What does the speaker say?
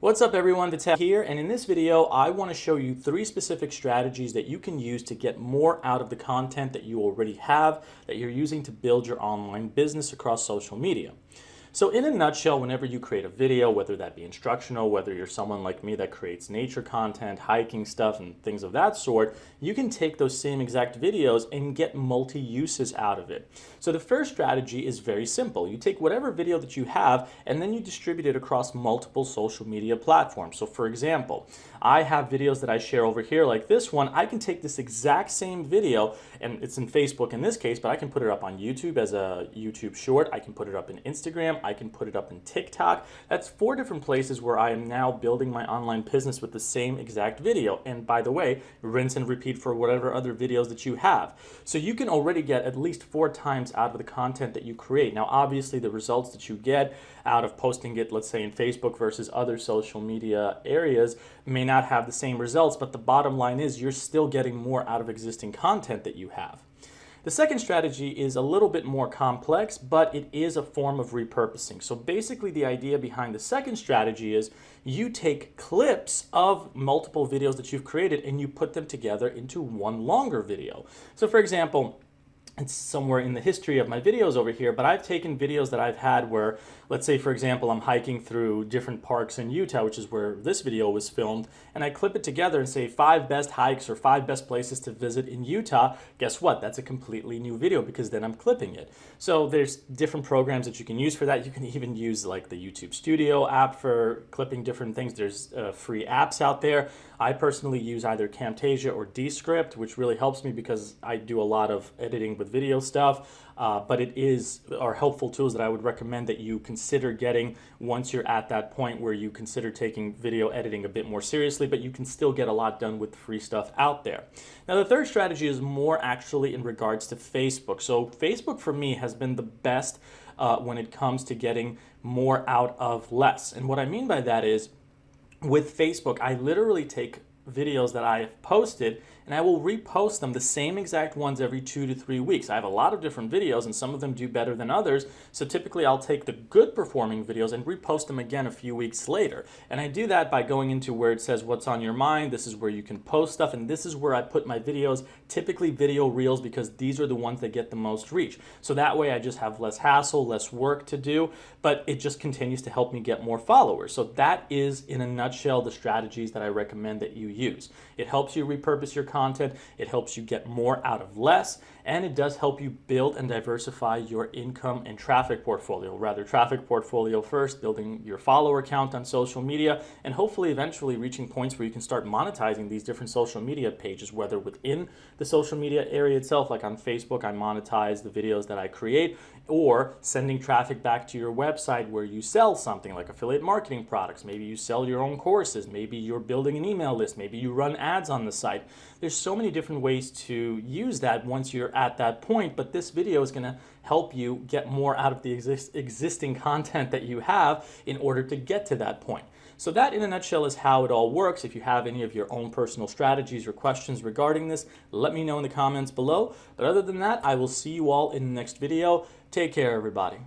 What's up everyone, Vital here, and in this video I want to show you 3 specific strategies that you can use to get more out of the content that you already have that you're using to build your online business across social media. So in a nutshell, whenever you create a video, whether that be instructional, whether you're someone like me that creates nature content, hiking stuff, and things of that sort, you can take those same exact videos and get multi-uses out of it. So the first strategy is very simple. You take whatever video that you have and then you distribute it across multiple social media platforms. So for example, I have videos that I share over here like this one. I can take this exact same video, and it's in Facebook in this case, but I can put it up on YouTube as a YouTube short. I can put it up in Instagram. I can put it up in TikTok. That's 4 different places where I am now building my online business with the same exact video. And by the way, rinse and repeat for whatever other videos that you have. So you can already get at least 4 times out of the content that you create. Now, obviously the results that you get out of posting it, let's say in Facebook versus other social media areas, may not have the same results, but the bottom line is you're still getting more out of existing content that you have. The second strategy is a little bit more complex, but it is a form of repurposing. So basically the idea behind the second strategy is you take clips of multiple videos that you've created and you put them together into one longer video. So for example, it's somewhere in the history of my videos over here, but I've taken videos that I've had where, let's say for example, I'm hiking through different parks in Utah, which is where this video was filmed, and I clip it together and say 5 best hikes or 5 best places to visit in Utah. Guess what? That's a completely new video because then I'm clipping it. So there's different programs that you can use for that. You can even use like the YouTube Studio app for clipping different things. There's free apps out there. I personally use either Camtasia or Descript, which really helps me because I do a lot of editing with video stuff, but are helpful tools that I would recommend that you consider getting once you're at that point where you consider taking video editing a bit more seriously, but you can still get a lot done with free stuff out there. Now the third strategy is more actually in regards to Facebook. So Facebook for me has been the best when it comes to getting more out of less. And what I mean by that is, with Facebook, I literally take videos that I have posted and I will repost them, the same exact ones, every 2 to 3 weeks. I have a lot of different videos and some of them do better than others. So typically I'll take the good performing videos and repost them again a few weeks later. And I do that by going into where it says what's on your mind. This is where you can post stuff, and this is where I put my videos, typically video reels, because these are the ones that get the most reach. So that way I just have less hassle, less work to do, but it just continues to help me get more followers. So that is, in a nutshell, the strategies that I recommend that you use. It helps you repurpose your content, it helps you get more out of less, and it does help you build and diversify your income and traffic portfolio. Rather, traffic portfolio first, building your follower count on social media, and hopefully eventually reaching points where you can start monetizing these different social media pages, whether within the social media area itself, like on Facebook, I monetize the videos that I create, or sending traffic back to your website where you sell something like affiliate marketing products. Maybe you sell your own courses, maybe you're building an email list, maybe you run ads on the site. There's so many different ways to use that once you're at that point, but this video is going to help you get more out of the existing content that you have in order to get to that point. So that, in a nutshell, is how it all works. If you have any of your own personal strategies or questions regarding this, let me know in the comments below. But other than that, I will see you all in the next video. Take care, everybody.